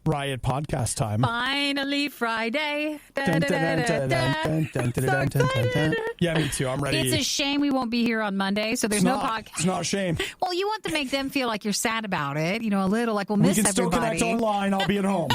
Riot podcast time. Finally Friday. Yeah, me too. I'm ready. It's a shame we won't be here on Monday, so there's no podcast. It's not a shame. Well, you want to make them feel like you're sad about it, a little like we'll miss everybody. We can still connect online. I'll be at home.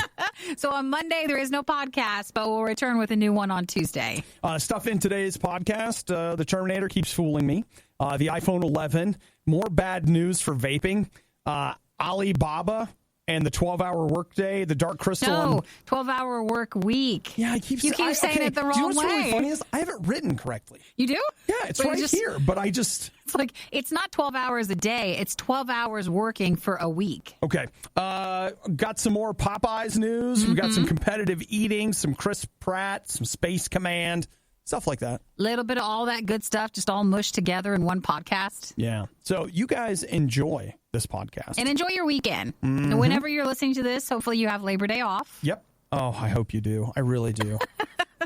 So on Monday, there is no podcast, but we'll return with a new one on Tuesday. Stuff in today's podcast. The Terminator keeps fooling me. The iPhone 11. More bad news for vaping. Alibaba. And the 12-hour workday, the Dark Crystal. No, 12-hour work week. Yeah, you keep saying it the wrong way. Do you know what's really funny is I have it written correctly. You do? Yeah, it's right here, but I just... It's like, it's not 12 hours a day. It's 12 hours working for a week. Okay. Got some more Popeyes news. Mm-hmm. We got some competitive eating, some Chris Pratt, some Space Command, stuff like that. Little bit of all that good stuff, just all mushed together in one podcast. Yeah. So you guys enjoy this podcast. And enjoy your weekend. Mm-hmm. And whenever you're listening to this, hopefully you have Labor Day off. Yep. Oh, I hope you do. I really do.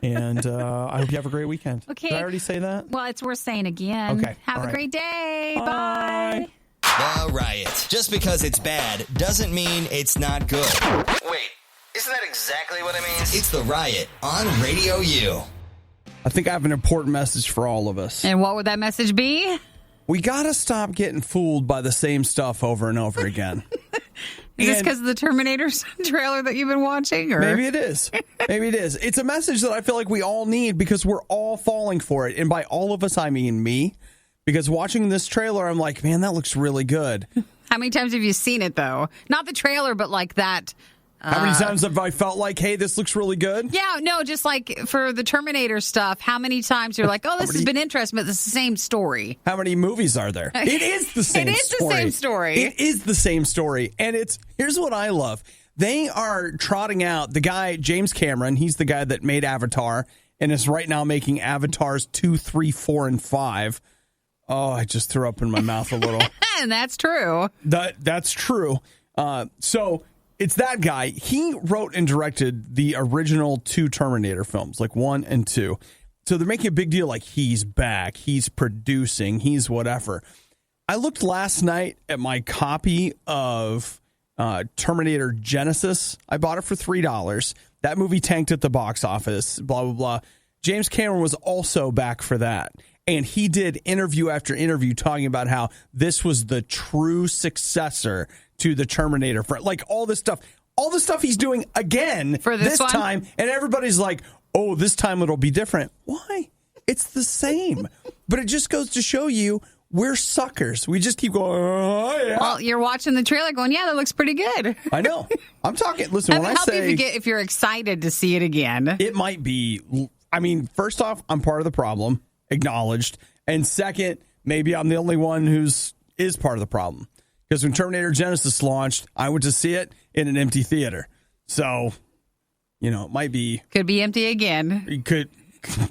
And I hope you have a great weekend. Okay. Did I already say that? Well, it's worth saying again. Okay. Have a great day. Bye. The Riot. Just because it's bad doesn't mean it's not good. Wait, isn't that exactly what it means? It's The Riot on RadioU. I think I have an important message for all of us. And what would that message be? We got to stop getting fooled by the same stuff over and over again. Is this because of the Terminator trailer that you've been watching? Or? Maybe it is. Maybe it is. It's a message that I feel like we all need because we're all falling for it. And by all of us, I mean me. Because watching this trailer, I'm like, man, that looks really good. How many times have you seen it, though? Not the trailer, but like that... How many times have I felt like, hey, this looks really good? Yeah, no, just like for the Terminator stuff, how many times you're like, oh, this has been interesting, but it's the same story. How many movies are there? It is the same story. It is the same story. It is the same story. And here's what I love. They are trotting out the guy, James Cameron. He's the guy that made Avatar and is right now making Avatars 2, 3, 4, and 5. Oh, I just threw up in my mouth a little. And that's true. That's true. So... It's that guy. He wrote and directed the original 2 Terminator films, like 1 and 2. So they're making a big deal like he's back, he's producing, he's whatever. I looked last night at my copy of Terminator Genesis. I bought it for $3. That movie tanked at the box office, blah, blah, blah. James Cameron was also back for that. And he did interview after interview talking about how this was the true successor to the Terminator. Like all this stuff he's doing again for this time. And everybody's like, oh, this time it'll be different. Why? It's the same. But it just goes to show you we're suckers. We just keep going, oh, yeah. Well, you're watching the trailer going, yeah, that looks pretty good. I know. I'm talking. Listen, when I say... if you're excited to see it again. It might be... I mean, first off, I'm part of the problem. Acknowledged. And second, maybe I'm the only one is part of the problem. Because when Terminator Genesis launched, I went to see it in an empty theater. So, it might be... Could be empty again. It could.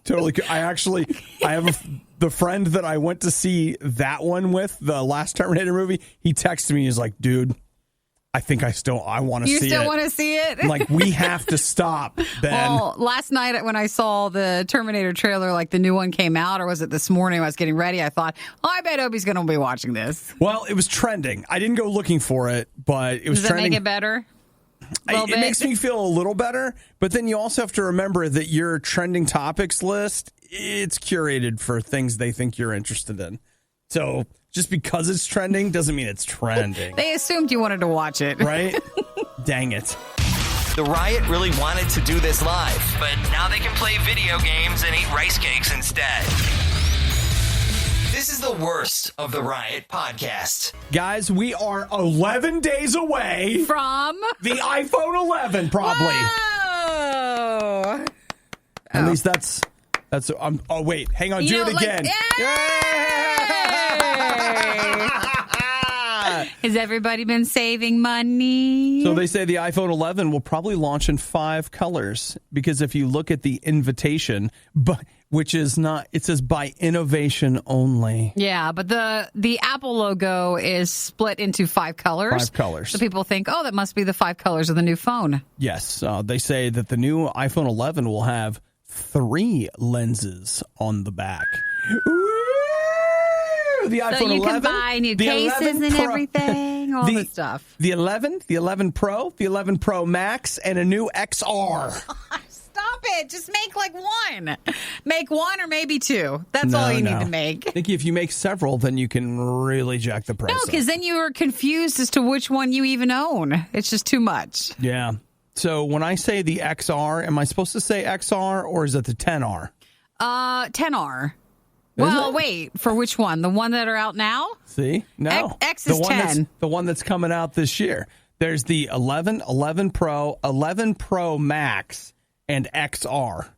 Totally could. I have the friend that I went to see that one with, the last Terminator movie, he texted me, he's like, dude, I think I want to see it. You still want to see it? I'm like, we have to stop, Ben. Well, last night when I saw the Terminator trailer, like the new one came out, or was it this morning when I was getting ready, I thought, I bet Opie's going to be watching this. Well, it was trending. I didn't go looking for it, but it was trending. Does that make it better? It makes me feel a little better, but then you also have to remember that your trending topics list, it's curated for things they think you're interested in. So just because it's trending doesn't mean it's trending. They assumed you wanted to watch it. Right? Dang it. The Riot really wanted to do this live, but now they can play video games and eat rice cakes instead. This is the worst of the Riot podcast. Guys, we are 11 days away from the iPhone 11, probably. Whoa. At least that's oh, wait. Hang on. Do it again. Has everybody been saving money? So they say the iPhone 11 will probably launch in 5 colors because if you look at the invitation, which is not, it says by innovation only. Yeah, but the Apple logo is split into 5 colors. 5 colors. So people think, that must be the 5 colors of the new phone. Yes. They say that the new iPhone 11 will have 3 lenses on the back. Ooh, the iPhone 11. So you can buy new cases and everything. saying all this stuff? The 11, the 11 Pro, the 11 Pro Max, and a new XR. Stop it. Just make like one. Make one or maybe two. That's all you need to make. I think if you make several, then you can really jack the price No, up. because then you are confused as to which one you even own. It's just too much. Yeah. So when I say the XR, am I supposed to say XR or is it the 10R? 10R. Well, wait. For which one? The one that are out now? See? No. X is 10. The one that's coming out this year. There's the 11, 11 Pro, 11 Pro Max, and XR.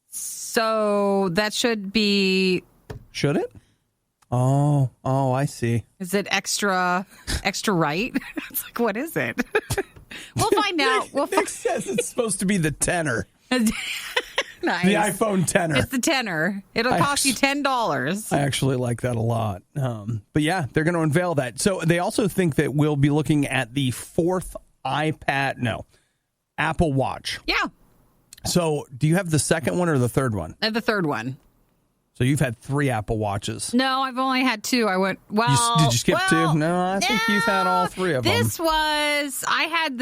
So that should be... Should it? Oh, I see. Is it extra right? It's like, what is it? We'll find out. Nick says it's supposed to be the tenner. Nice. The iPhone tenner. It's the tenner. It'll cost you $10. I actually like that a lot. But yeah, they're going to unveil that. So they also think that we'll be looking at the fourth Apple Watch. Yeah. So do you have the second one or the third one? The third one. So you've had 3 Apple Watches. No, I've only had 2. I went, did you skip 2? No, I think you've had all 3 of them. I had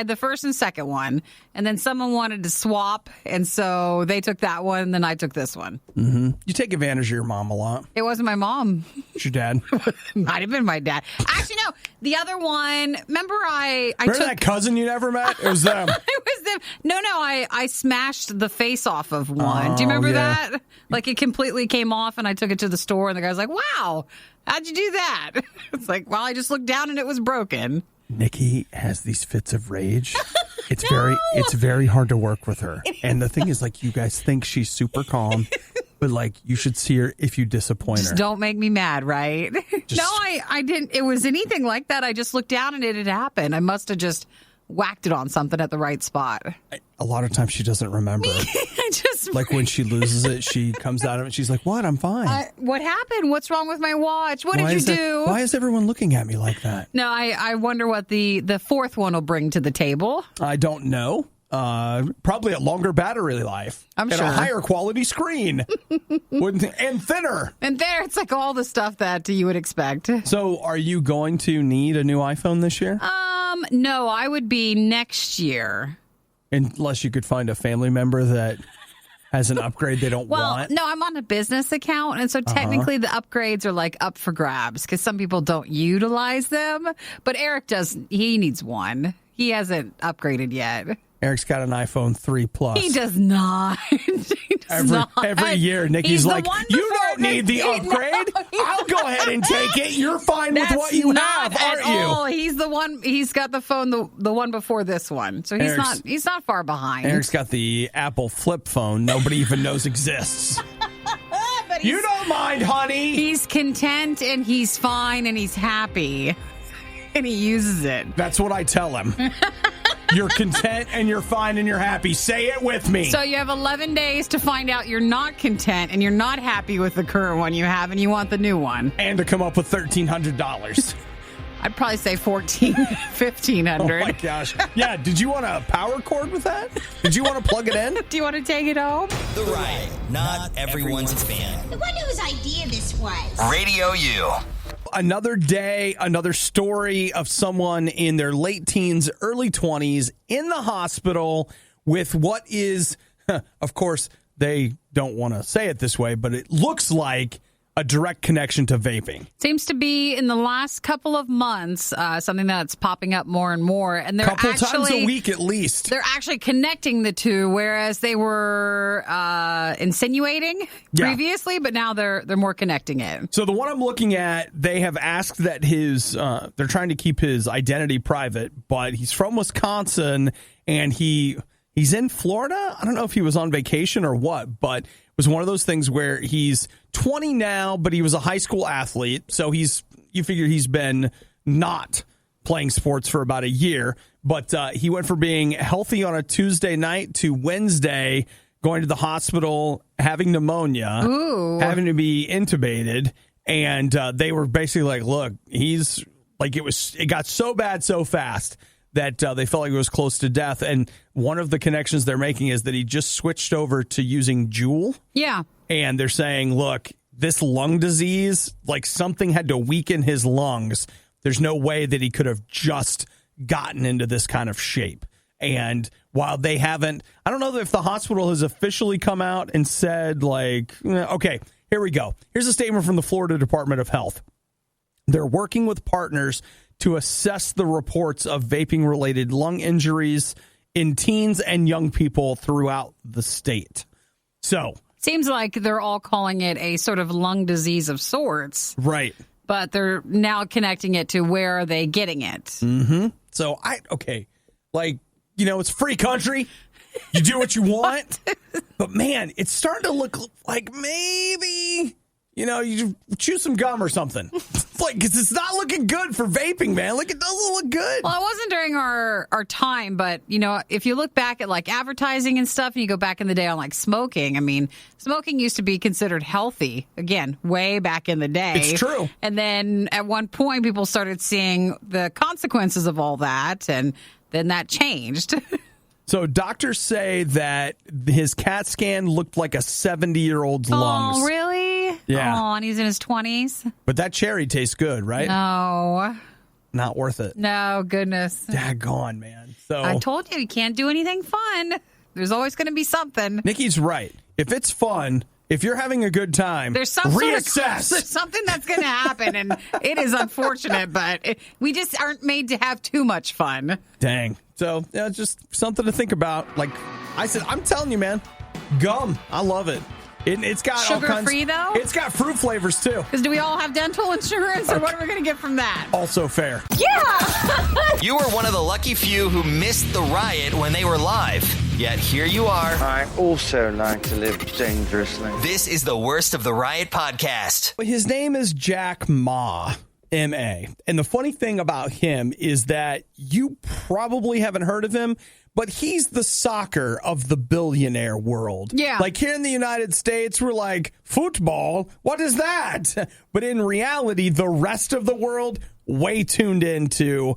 the first and second one, and then someone wanted to swap, and so they took that one, and then I took this one. Mm-hmm. You take advantage of your mom a lot. It wasn't my mom. It's your dad. Might have been my dad. Actually, no. The other one, remember I remember took... that cousin you never met? It was them. It was them. No, I smashed the face off of one. Do you remember that? Like, it completely came off, and I took it to the store, and the guy's like, wow, how'd you do that? It's like, well, I just looked down, and it was broken. Nikki has these fits of rage. It's very hard to work with her. And the thing is, like, you guys think she's super calm, but like, you should see her if you disappoint her. Don't make me mad, right? No, I didn't. It was anything like that. I just looked down and it had happened. I must have just whacked it on something at the right spot. A lot of times she doesn't remember. Like when she loses it, she comes out of it. She's like, what? I'm fine. What happened? What's wrong with my watch? What did you do? Why is everyone looking at me like that? No, I wonder what the fourth one will bring to the table. I don't know. Probably a longer battery life. I'm and sure. a higher quality screen. And thinner. And there, it's like all the stuff that you would expect. So are you going to need a new iPhone this year? No, I would be next year. Unless you could find a family member that has an upgrade they don't want. No, I'm on a business account, and so technically the upgrades are like up for grabs because some people don't utilize them. But Eric does. He needs one. He hasn't upgraded yet. Eric's got an iPhone 3 Plus. He does not. Every year, Nikki's like, you don't need the upgrade. I'll go ahead and take it. You're fine with what you have, aren't you? Oh, he's the one. He's got the phone, the one before this one. So he's not far behind. Eric's got the Apple flip phone nobody even knows exists. You don't mind, honey. He's content and he's fine and he's happy. And he uses it. That's what I tell him. You're content and you're fine and you're happy. Say it with me. So you have 11 days to find out you're not content and you're not happy with the current one you have and you want the new one. And to come up with $1,300. I'd probably say $1,500. Oh my gosh. Yeah, did you want a power cord with that? Did you want to plug it in? Do you want to take it home? The Riot, not everyone's fan. I wonder whose idea this was. Radio U. Another day, another story of someone in their late teens, early 20s in the hospital with what is, of course, they don't want to say it this way, but it looks like a direct connection to vaping. Seems to be in the last couple of months something that's popping up more and more. And they're couple times a week at least. They're actually connecting the two, whereas they were insinuating previously, but now they're more connecting it. So the one I'm looking at, they have asked that they're trying to keep his identity private, but he's from Wisconsin and he's in Florida. I don't know if he was on vacation or what, but it was one of those things where he's 20 now, but he was a high school athlete. So you figure he's been not playing sports for about a year, but he went from being healthy on a Tuesday night to Wednesday, going to the hospital, having pneumonia, having to be intubated. And they were basically like, look, he's like, it got so bad so fast that they felt like it was close to death. And one of the connections they're making is that he just switched over to using Juul. Yeah. And they're saying, look, this lung disease, like something had to weaken his lungs There's no way that he could have just gotten into this kind of shape. And while they haven't, I don't know if the hospital has officially come out and said, like, okay, here we go. Here's a statement from the Florida Department of Health. They're working with partners to assess the reports of vaping-related lung injuries in teens and young people throughout the state. So, seems like they're all calling it a sort of lung disease of sorts. Right. But they're now connecting it to where are they getting it. Mm-hmm. So, it's free country. You do what you want. But, man, it's starting to look like maybe, you chew some gum or something. Because it's not looking good for vaping, man. It doesn't look good. Well, it wasn't during our time, but, if you look back at, advertising and stuff, and you go back in the day on, smoking, I mean, smoking used to be considered healthy, again, way back in the day. It's true. And then at one point, people started seeing the consequences of all that, and then that changed. So doctors say that his CAT scan looked like a 70-year-old's lungs. Oh, really? Yeah. Oh, and he's in his 20s? But that cherry tastes good, right? No. Not worth it. No, goodness. Daggone, man. So I told you can't do anything fun. There's always going to be something. Nikki's right. If it's fun, if you're having a good time, there's some reassess. There's something that's going to happen, and it is unfortunate, but we just aren't made to have too much fun. Dang. So, it's just something to think about. Like I said, I'm telling you, man, gum, I love it. It's got sugar-free, though? It's got fruit flavors, too. Because do we all have dental insurance, or what are we going to get from that? Also fair. Yeah! You were one of the lucky few who missed the riot when they were live. Yet here you are. I also like to live dangerously. This is the Worst of the Riot podcast. His name is Jack Ma, M.A. And the funny thing about him is that you probably haven't heard of him, but he's the soccer of the billionaire world. Yeah. Like here in the United States, we're like, football? What is that? But in reality, the rest of the world way tuned into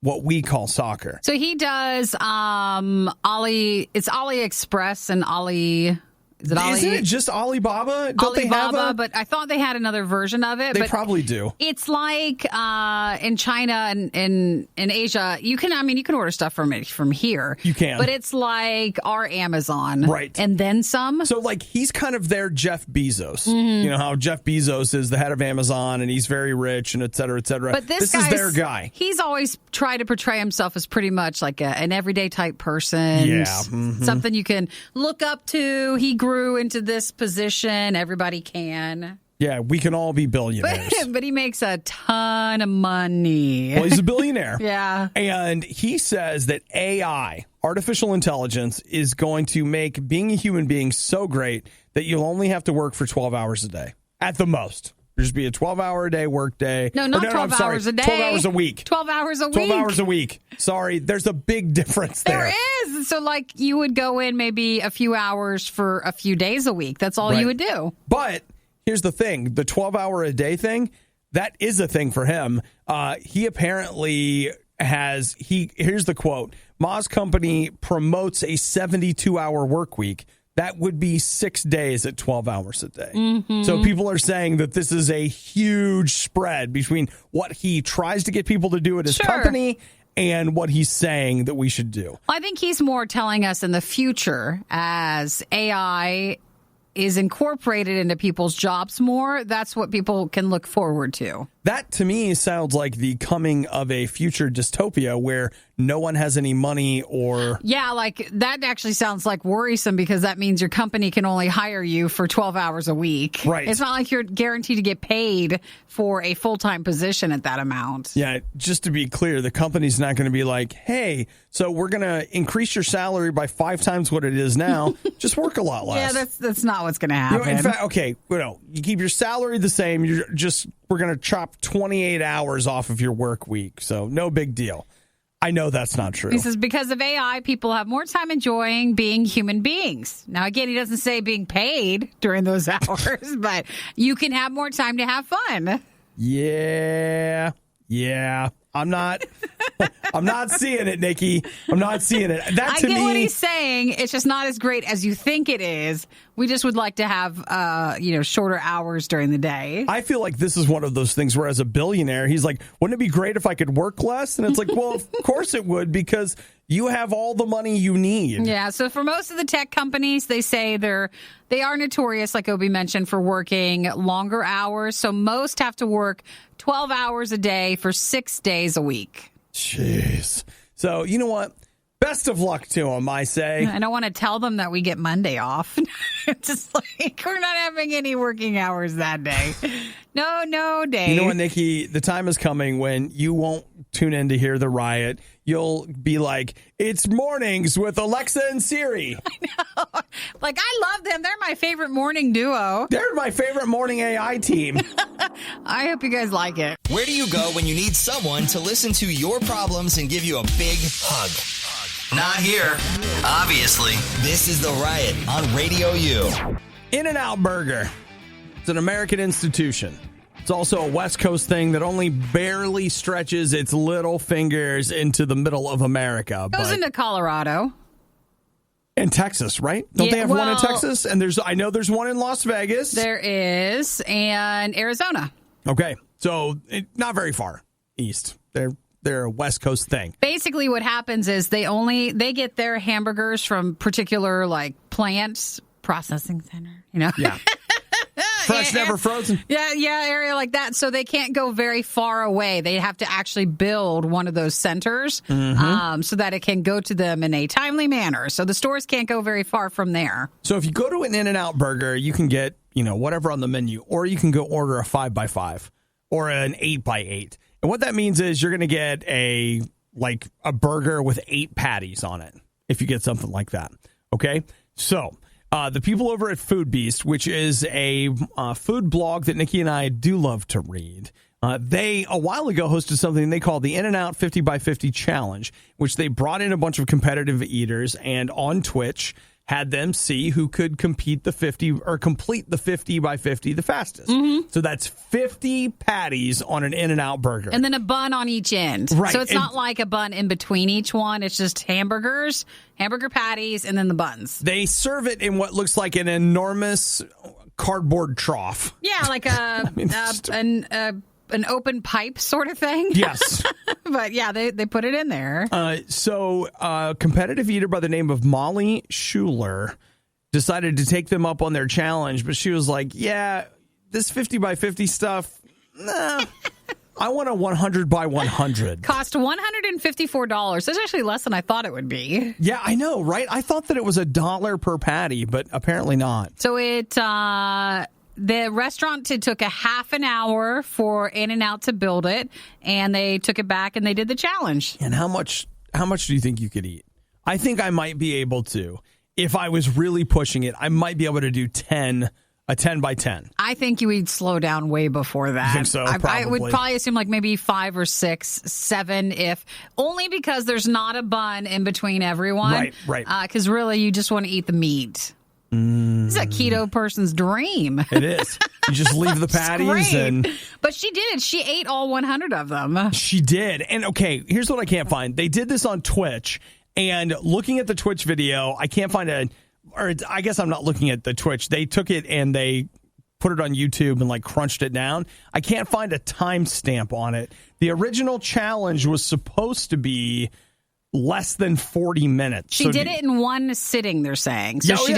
what we call soccer. So he does it's AliExpress and Ali. Is it Ali? Isn't it just Alibaba? Don't they have but I thought they had another version of it. They probably do. It's like in China and in Asia, you can order stuff from here. You can. But it's like our Amazon. Right. And then some. So he's kind of their Jeff Bezos. Mm-hmm. You know how Jeff Bezos is the head of Amazon and he's very rich and et cetera, et cetera. But this is their guy. He's always tried to portray himself as pretty much like an everyday type person. Yeah. Mm-hmm. Something you can look up to. He grew into this position. Everybody can. Yeah, we can all be billionaires. But he makes a ton of money. Well, he's a billionaire. Yeah. And he says that AI, artificial intelligence, is going to make being a human being so great that you'll only have to work for 12 hours a day at the most. There's be a 12-hour a day work day. No, not 12 hours a day. 12 hours a week. 12 hours a week. 12 hours a week. Sorry, there's a big difference there. There is. So, you would go in maybe a few hours for a few days a week. That's all you would do. But here's the thing. The 12-hour a day thing, that is a thing for him. He apparently has, here's the quote, Ma's company promotes a 72-hour work week. That would be 6 days at 12 hours a day. Mm-hmm. So people are saying that this is a huge spread between what he tries to get people to do at his company and what he's saying that we should do. Well, I think he's more telling us in the future as AI is incorporated into people's jobs more. That's what people can look forward to. That, to me, sounds like the coming of a future dystopia where no one has any money or... Yeah, that actually sounds worrisome because that means your company can only hire you for 12 hours a week. Right. It's not like you're guaranteed to get paid for a full-time position at that amount. Yeah, just to be clear, the company's not going to be like, hey, so we're going to increase your salary by 5 times what it is now. Just work a lot less. Yeah, that's not what's going to happen. In fact, okay, you keep your salary the same. We're going to chop 28 hours off of your work week. So no big deal. I know that's not true. He says because of AI, people have more time enjoying being human beings. Now, again, he doesn't say being paid during those hours, but you can have more time to have fun. Yeah. I'm not I'm not seeing it, Nikki. I'm not seeing it. That I to get me, what he's saying. It's just not as great as you think it is. We just would like to have, shorter hours during the day. I feel like this is one of those things where as a billionaire, he's like, wouldn't it be great if I could work less? And it's like, well, of course it would, because you have all the money you need. Yeah, so for most of the tech companies, they say they are notorious, like Obi mentioned, for working longer hours. So most have to work 12 hours a day for 6 days a week. Jeez. So, you know what? Best of luck to him, I say. I don't want to tell them that we get Monday off. It's just like, we're not having any working hours that day. No day. You know what, Nikki? The time is coming when you won't tune in to hear the riot. You'll be like, it's mornings with Alexa and Siri. I know. Like, I love them. They're my favorite morning duo. They're my favorite morning AI team. I hope you guys like it. Where do you go when you need someone to listen to your problems and give you a big hug? Not here. Obviously. This is The Riot on Radio U. In-N-Out Burger. It's an American institution. It's also a West Coast thing that only barely stretches its little fingers into the middle of America. Goes into Colorado. And Texas, right? Don't they have one in Texas? And I know there's one in Las Vegas. There is. And Arizona. Okay. So not very far east. They're a West Coast thing. Basically what happens is they get their hamburgers from particular like plants, processing center, you know? Yeah. Fresh, never frozen. Yeah, area like that. So they can't go very far away. They have to actually build one of those centers so that it can go to them in a timely manner. So the stores can't go very far from there. So if you go to an In-N-Out Burger, you can get, whatever on the menu, or you can go order a 5x5 or an 8x8. And what that means is you're going to get a burger with 8 patties on it if you get something like that. Okay? So the people over at Food Beast, which is a food blog that Nikki and I do love to read, they a while ago hosted something they called the In-N-Out 50x50 Challenge, which they brought in a bunch of competitive eaters and on Twitch had them see who could complete the 50x50 the fastest. Mm-hmm. So that's 50 patties on an In-N-Out burger. And then a bun on each end. Right. So it's not like a bun in between each one. It's just hamburger patties, and then the buns. They serve it in what looks like an enormous cardboard trough. Yeah, like an open pipe sort of thing. Yes. But yeah, they put it in there. So a competitive eater by the name of Molly Schuler decided to take them up on their challenge, but she was like, yeah, this 50x50 stuff, nah, I want a 100x100. Cost $154. That's actually less than I thought it would be. Yeah, I know, right? I thought that it was $1 per patty, but apparently not. So the restaurant took a half an hour for In-N-Out to build it, and they took it back and they did the challenge. And how much do you think you could eat? I think I might be able to. If I was really pushing it, I might be able to do a 10x10. I think you would slow down way before that. You think so? I would probably assume like maybe 5 or 6, 7, only because there's not a bun in between everyone. Right. Because really, you just want to eat the meat. This is a keto person's dream. It is. You just leave the patties But she did it. She ate all 100 of them. She did. And okay, here's what I can't find. They did this on Twitch, and looking at the Twitch video, I can't find I guess I'm not looking at the Twitch. They took it and they put it on YouTube and crunched it down. I can't find a timestamp on it. The original challenge was supposed to be less than 40 minutes. She did it in one sitting, they're saying. So she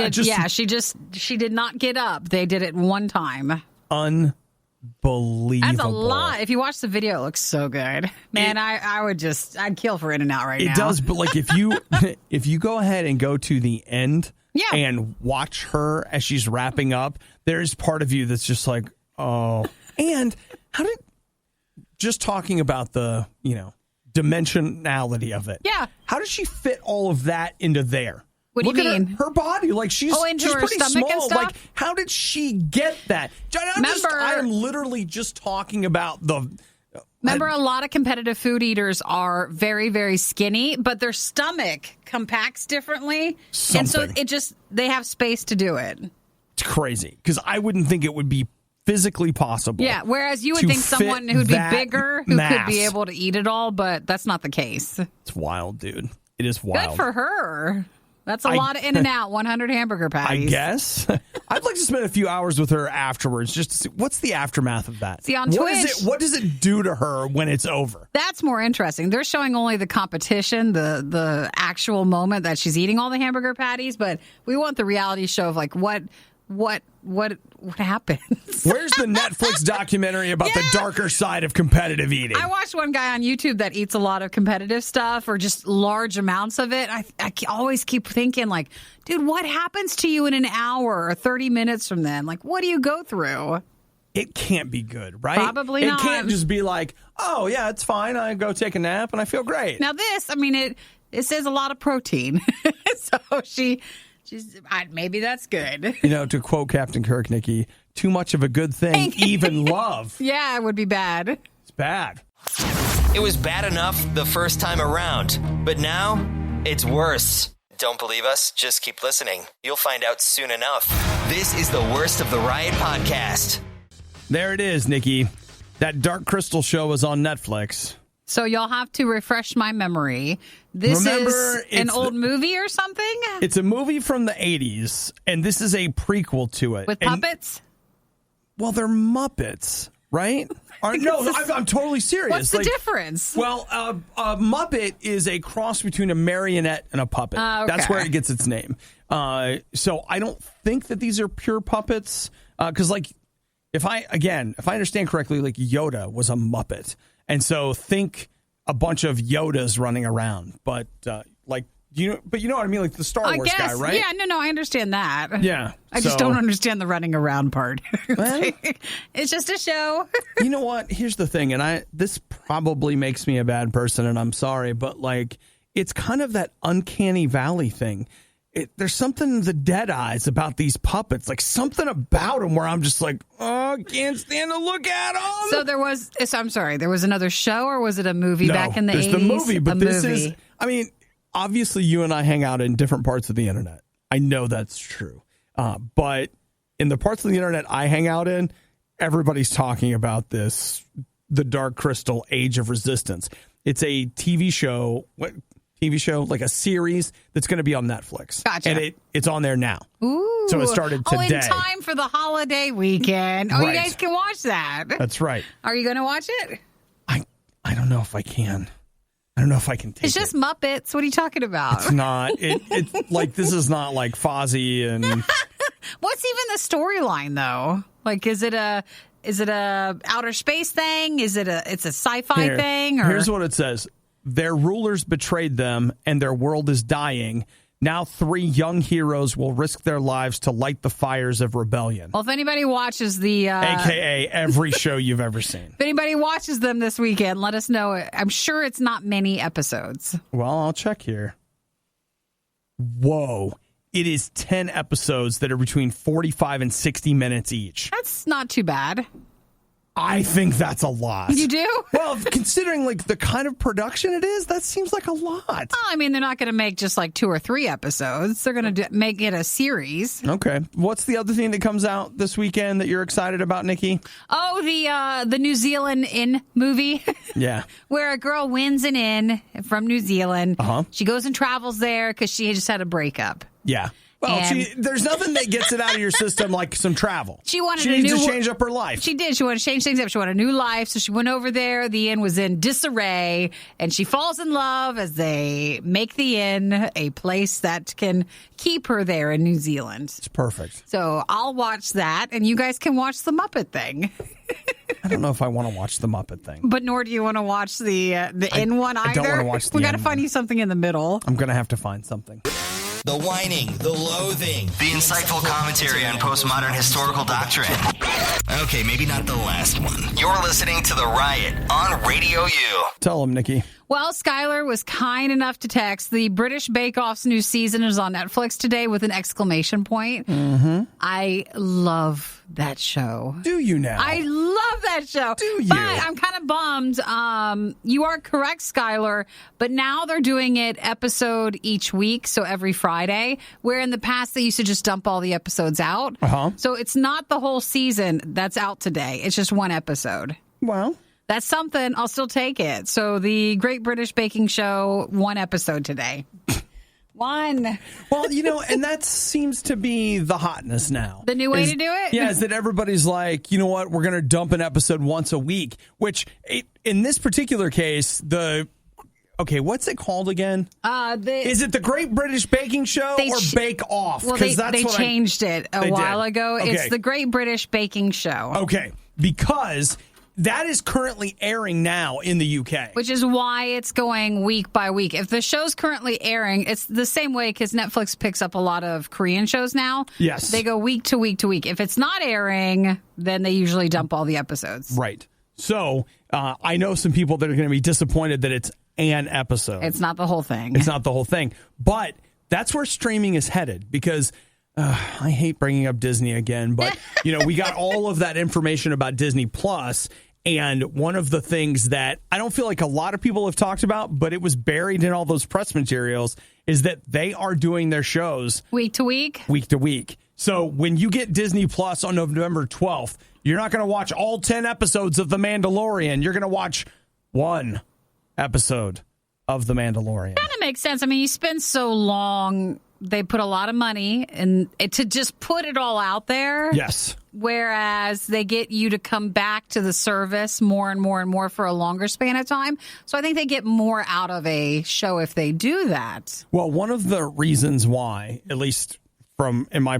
did not get up. They did it one time. Unbelievable. That's a lot. If you watch the video, it looks so good. Man, I'd kill for In-N-Out right now. It does, but if you go ahead and go to the end and watch her as she's wrapping up, there's part of you that's just like, oh. And just talking about the, dimensionality of it. Yeah. How does she fit all of that into there? What do you mean? Her body, she's into her pretty stomach small. and stuff? How did she get that? I am literally just talking about the. Remember, a lot of competitive food eaters are very, very skinny, but their stomach compacts differently, and so they have space to do it. It's crazy because I wouldn't think it would be physically possible. Yeah, whereas you would to think someone who'd be fit bigger who mass. could be able to eat it all, but that's not the case. It's wild, dude. It is wild. Good for her. That's a lot of In-N-Out 100 hamburger patties. I guess. I'd like to spend a few hours with her afterwards just to see what's the aftermath of that. See, on Twitch, what does it do to her when it's over? That's more interesting. They're showing only the competition, the actual moment that she's eating all the hamburger patties, but we want the reality show of like what happens. Where's the Netflix documentary about the darker side of competitive eating? I watched one guy on YouTube that eats a lot of competitive stuff or just large amounts of it. I always keep thinking like, dude, what happens to you in an hour or 30 minutes from then? Like, what do you go through? It can't be good, right? Probably not. It can't just be like, oh, yeah, it's fine. I go take a nap and I feel great. Now this, I mean, it says a lot of protein. So maybe that's good. You know, to quote Captain Kirk, Nikki, too much of a good thing, even love. Yeah, it would be bad. It's bad. It was bad enough the first time around, but now it's worse. Don't believe us? Just keep listening. You'll find out soon enough. This is the Worst of the Riot podcast. There it is, Nikki. That Dark Crystal show was on Netflix. So y'all have to refresh my memory. This is an old movie or something? It's a movie from the 80s, and this is a prequel to it. With puppets? Well, they're Muppets, right? No, I'm totally serious. What's the difference? Well, a Muppet is a cross between a marionette and a puppet. Okay. That's where it gets its name. So I don't think that these are pure puppets. Because, like, if I understand correctly, like Yoda was a Muppet. And so think a bunch of Yodas running around. But, you know what I mean? Like the Star Wars guy, right? Yeah, no, I understand that. Yeah. I just don't understand the running around part. Well, it's just a show. You know what? Here's the thing, and this probably makes me a bad person, and I'm sorry, but like it's kind of that uncanny valley thing. There's something in the dead eyes about these puppets, like something about them where I'm just like, oh, I can't stand to look at them. So I'm sorry, there was another show, or was it a movie back in the 80s? There's the movie, but is, I mean, obviously you and I hang out in different parts of the internet. I know that's true. But in the parts of the internet I hang out in, everybody's talking about this, the Dark Crystal Age of Resistance. It's a TV show, like a series that's going to be on Netflix. Gotcha. And it's on there now. Ooh. So it started today. Oh, in time for the holiday weekend. Oh, right. You guys can watch that. That's right. Are you going to watch it? I don't know if I can. I don't know if I can take it. It's just Muppets. What are you talking about? It's not. It's like, this is not like Fozzie and... What's even the storyline, though? Like, is it a outer space thing? It's a sci-fi thing? Or? Here's what it says. Their rulers betrayed them, and their world is dying. Now 3 young heroes will risk their lives to light the fires of rebellion. Well, if anybody watches the... AKA every show you've ever seen. If anybody watches them this weekend, let us know. I'm sure it's not many episodes. Well, I'll check here. Whoa. It is 10 episodes that are between 45 and 60 minutes each. That's not too bad. I think that's a lot. You do? Well, considering like the kind of production it is, that seems like a lot. Well, I mean, they're not going to make just like 2 or 3 episodes. They're going to make it a series. Okay. What's the other thing that comes out this weekend that you're excited about, Nikki? Oh, the New Zealand Inn movie. Yeah. Where a girl wins an inn from New Zealand. Uh-huh. She goes and travels there because she just had a breakup. Yeah. Well, there's nothing that gets it out of your system like some travel. She wanted needs to change up her life. She did. She wanted to change things up. She wanted a new life. So she went over there. The inn was in disarray. And she falls in love as they make the inn a place that can keep her there in New Zealand. It's perfect. So I'll watch that. And you guys can watch the Muppet thing. I don't know if I want to watch the Muppet thing. But nor do you want to watch the inn one either. I don't want to watch the We got to find you something in the middle. I'm going to have to find something. The whining, the loathing, the insightful commentary on postmodern historical doctrine. Okay, maybe not the last one. You're listening to The Riot on Radio U. Tell them, Nikki. Well, Skylar was kind enough to text, the British Bake Off's new season is on Netflix today with an exclamation point. Mm-hmm. I love that show. Do you now? I love that show. Do you? But I'm kind of bummed. You are correct, Skylar, but now they're doing it episode each week, so every Friday, where in the past they used to just dump all the episodes out. Uh-huh. So it's not the whole season that's out today. It's just one episode. Well, that's something. I'll still take it. So the Great British Baking Show, one episode today. One. Well, and that seems to be the hotness now. The new way to do it? Yeah, is that everybody's like, you know what, we're going to dump an episode once a week, which in this particular case, what's it called again? Is it the Great British Baking Show or Bake Off? Well, they changed it a while ago. Okay. It's the Great British Baking Show. Okay, because that is currently airing now in the UK. Which is why it's going week by week. If the show's currently airing, it's the same way because Netflix picks up a lot of Korean shows now. Yes. They go week to week to week. If it's not airing, then they usually dump all the episodes. Right. So I know some people that are going to be disappointed that it's an episode. It's not the whole thing. It's not the whole thing. But that's where streaming is headed because I hate bringing up Disney again, but we got all of that information about Disney Plus. And one of the things that I don't feel like a lot of people have talked about, but it was buried in all those press materials, is that they are doing their shows week to week. Week to week. So when you get Disney Plus on November 12th, you're not going to watch all 10 episodes of The Mandalorian. You're going to watch one episode of The Mandalorian. Kind of makes sense. I mean, you spend so long. They put a lot of money in to just put it all out there. Yes. Whereas they get you to come back to the service more and more and more for a longer span of time. So I think they get more out of a show if they do that. Well, one of the reasons why, at least in my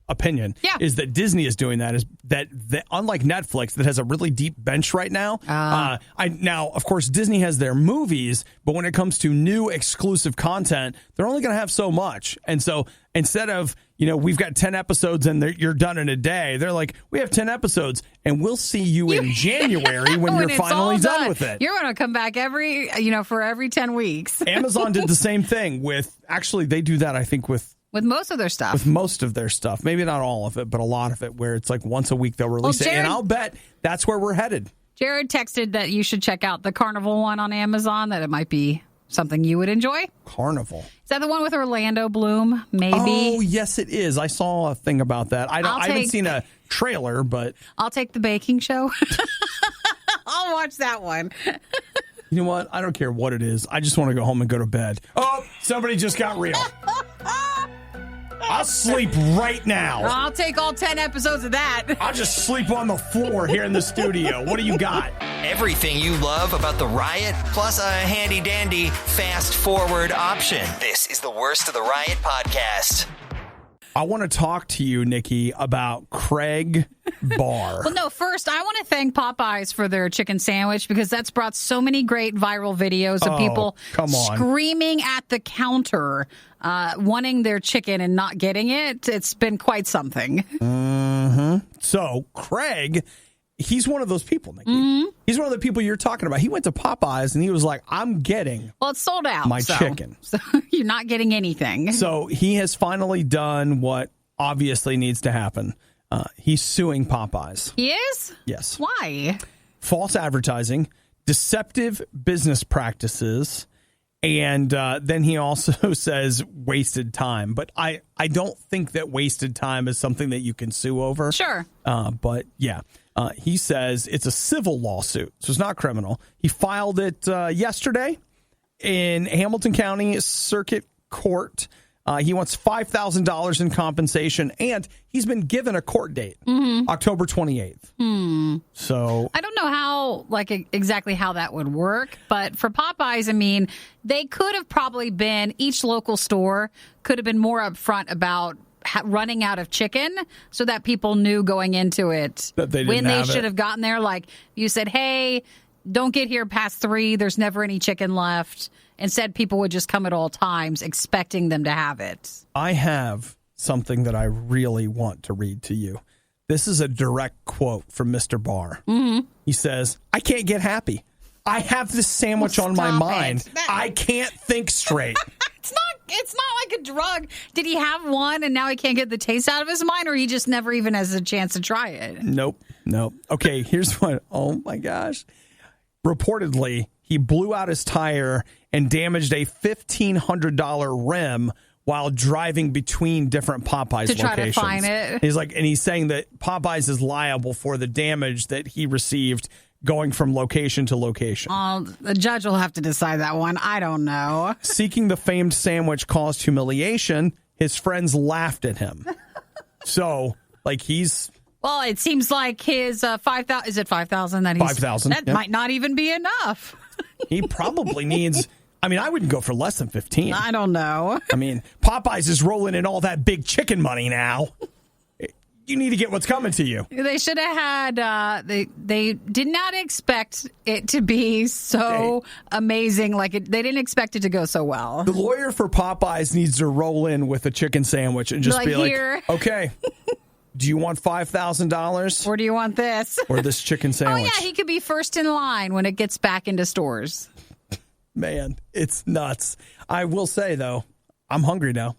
opinion, is that Disney is doing that is that unlike Netflix that has a really deep bench right now. Now, of course, Disney has their movies, but when it comes to new exclusive content, they're only going to have so much. And so instead of, we've got 10 episodes and you're done in a day, they're like, we have 10 episodes and we'll see you in January when you're finally done with it. You're going to come back for every 10 weeks. Amazon did the same thing actually, they do that, I think, with most of their stuff. With most of their stuff. Maybe not all of it, but a lot of it, where it's like once a week they'll release it. And I'll bet that's where we're headed. Jared texted that you should check out the Carnival one on Amazon, that it might be something you would enjoy. Carnival. Is that the one with Orlando Bloom? Maybe. Oh, yes, it is. I saw a thing about that. I haven't seen a trailer, but I'll take the baking show. I'll watch that one. You know what? I don't care what it is. I just want to go home and go to bed. Oh, somebody just got real. I'll sleep right now. I'll take all 10 episodes of that. I'll just sleep on the floor here in the studio. What do you got? Everything you love about the Riot, plus a handy-dandy fast-forward option. This is the Worst of the Riot podcast. I want to talk to you, Nikki, about Craig Barr. Well, no, first, I want to thank Popeyes for their chicken sandwich because that's brought so many great viral videos of people screaming at the counter, wanting their chicken and not getting it. It's been quite something. Mm-hmm. So, Craig, he's one of those people, Nikki. Mm-hmm. He's one of the people you're talking about. He went to Popeyes and he was like, I'm getting it's sold out. My chicken. So you're not getting anything. So he has finally done what obviously needs to happen. He's suing Popeyes. He is? Yes. Why? False advertising, deceptive business practices, and then he also says wasted time. But I don't think that wasted time is something that you can sue over. Sure. But yeah. He says it's a civil lawsuit, so it's not criminal. He filed it yesterday in Hamilton County Circuit Court. He wants $5,000 in compensation, and he's been given a court date, October 28th. So I don't know how, exactly how that would work, but for Popeyes, I mean, they could have probably been, each local store could have been more upfront about running out of chicken so that people knew going into it that when they should have gotten there. Like you said, hey, don't get here past 3. There's never any chicken left. Instead, people would just come at all times expecting them to have it. I have something that I really want to read to you. This is a direct quote from Mr. Barr. Mm-hmm. He says, I can't get happy. I have this sandwich on my Stop mind. it. I can't think straight. It's not like a drug. Did he have one and now he can't get the taste out of his mind, or he just never even has a chance to try it? Nope. Okay, here's what. Oh my gosh. Reportedly, he blew out his tire and damaged a $1,500 rim while driving between different Popeyes to try locations. to find it. He's saying that Popeyes is liable for the damage that he received going from location to location. The judge will have to decide that one. I don't know. Seeking the famed sandwich caused humiliation. His friends laughed at him. So, he's... Well, it seems like his 5,000... Is it 5,000 that he's... 5,000. That might not even be enough. He probably needs... I wouldn't go for less than 15. I don't know. Popeyes is rolling in all that big chicken money now. You need to get what's coming to you. They should have had... They did not expect it to be so amazing. They didn't expect it to go so well. The lawyer for Popeyes needs to roll in with a chicken sandwich and just be like, here. Okay, do you want $5,000? Or do you want this? Or this chicken sandwich? Oh, yeah, he could be first in line when it gets back into stores. Man, it's nuts. I will say, though, I'm hungry now.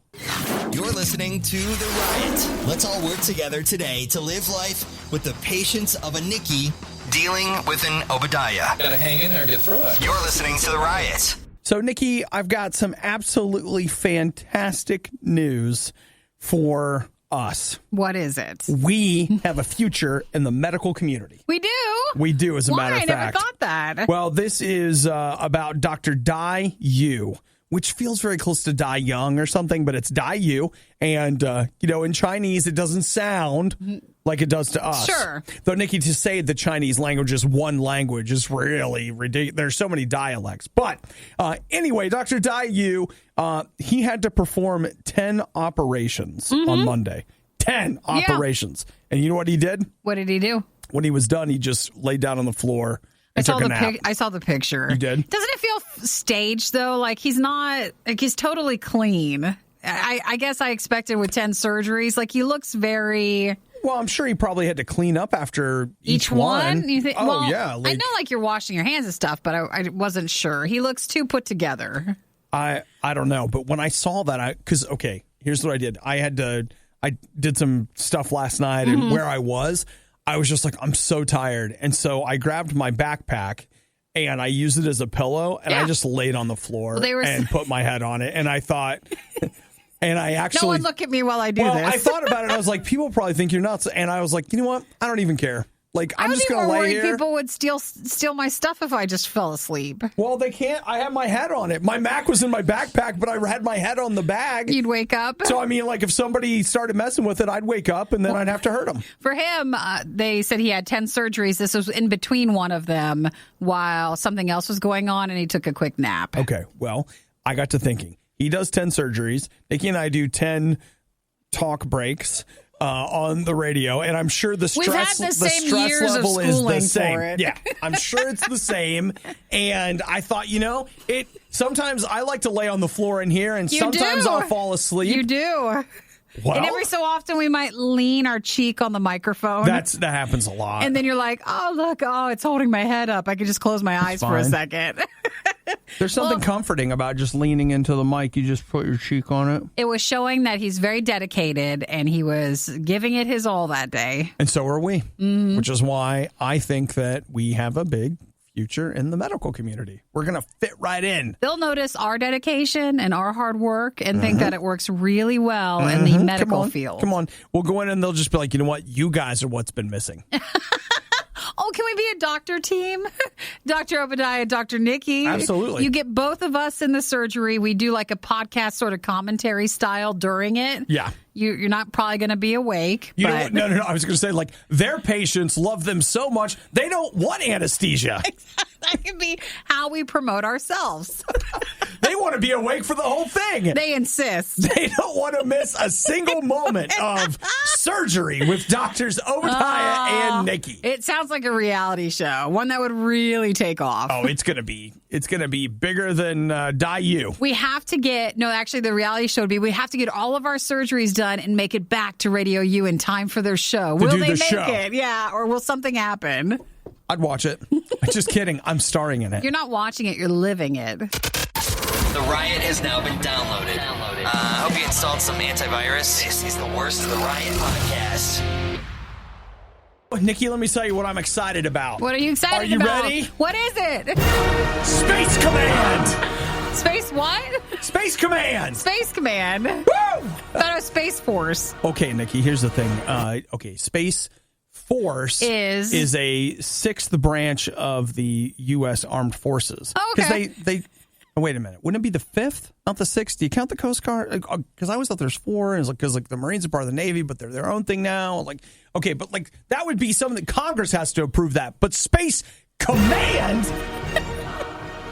You're listening to The Riot. Let's all work together today to live life with the patience of a Nikki dealing with an Obadiah. Gotta hang in there and get through it. You're listening to The Riot. So, Nikki, I've got some absolutely fantastic news for us. What is it? We have a future in the medical community. We do. We do, as a matter of fact. I never thought that. Well, this is about Dr. RadioU, which feels very close to Die Young or something, but it's RadioU. And, in Chinese, it doesn't sound like it does to us. Sure. Though, Nikki, to say the Chinese language is one language is really ridiculous. There's so many dialects. But anyway, Dr. RadioU, he had to perform 10 operations on Monday. 10 operations. And you know what he did? What did he do? When he was done, he just laid down on the floor and took a nap. I saw the picture. You did? Doesn't it feel staged, though? He's not, he's totally clean. I guess I expected with 10 surgeries. He looks very... Well, I'm sure he probably had to clean up after each one. You think? Oh, well, yeah. I know you're washing your hands and stuff, but I wasn't sure. He looks too put together. I don't know. But when I saw that, here's what I did. I did some stuff last night and where I was just like, I'm so tired. And so I grabbed my backpack and I used it as a pillow and I just laid on the floor and put my head on it. And I thought... And I actually... No one look at me while I do this. I thought about it. I was like, people probably think you're nuts. And I was like, you know what? I don't even care. I'm just going to lay here. People would steal my stuff if I just fell asleep. Well, they can't. I have my head on it. My Mac was in my backpack, but I had my head on the bag. You'd wake up. So, if somebody started messing with it, I'd wake up and then I'd have to hurt them. For him, they said he had 10 surgeries. This was in between one of them while something else was going on, and he took a quick nap. Okay. Well, I got to thinking. He does 10 surgeries. Nikki and I do 10 talk breaks on the radio, and I'm sure the stress level is the same. For it. Yeah, I'm sure it's the same. And I thought, sometimes I like to lay on the floor in here, and sometimes I'll fall asleep. You do. Well, and every so often we might lean our cheek on the microphone. That happens a lot. And then you're like, oh, look, it's holding my head up. I can just close my eyes for a second. There's something comforting about just leaning into the mic. You just put your cheek on it. It was showing that he's very dedicated, and he was giving it his all that day. And so are we, which is why I think that we have a big future in the medical community. We're going to fit right in. They'll notice our dedication and our hard work and think that it works really well in the medical field. Come on. We'll go in and they'll just be like, you know what? You guys are what's been missing. Oh, can we be a doctor team? Dr. Obadiah, Dr. Nikki. Absolutely. You get both of us in the surgery. We do like a podcast sort of commentary style during it. Yeah. You're not probably going to be awake. You know what? No. I was going to say, their patients love them so much, they don't want anesthesia. That could be how we promote ourselves. They want to be awake for the whole thing. They insist. They don't want to miss a single moment of surgery with Doctors Obadiah and Nikki. It sounds like a reality show, one that would really take off. Oh, it's going to be bigger than RadioU. We have to the reality show would be we have to get all of our surgeries done and make it back to RadioU in time for their show. Will they make it? Yeah, or will something happen? I'd watch it. Just kidding. I'm starring in it. You're not watching it. You're living it. The Riot has now been downloaded. I hope you installed some antivirus. This is the worst of the Riot podcast. Nikki, let me tell you what I'm excited about. What are you excited about? about? Are you ready? What is it? Space Command! Space what? Space Command! Space Command. Woo! I thought it was Space Force. Okay, Nikki, here's the thing. Space Force is a sixth branch of the U.S. Armed Forces. Oh, okay. Because wait a minute. Wouldn't it be the fifth, not the sixth? Do you count the Coast Guard? Because I always thought there's four. And because the Marines are part of the Navy, but they're their own thing now. Okay, but that would be something that Congress has to approve that. But Space Command,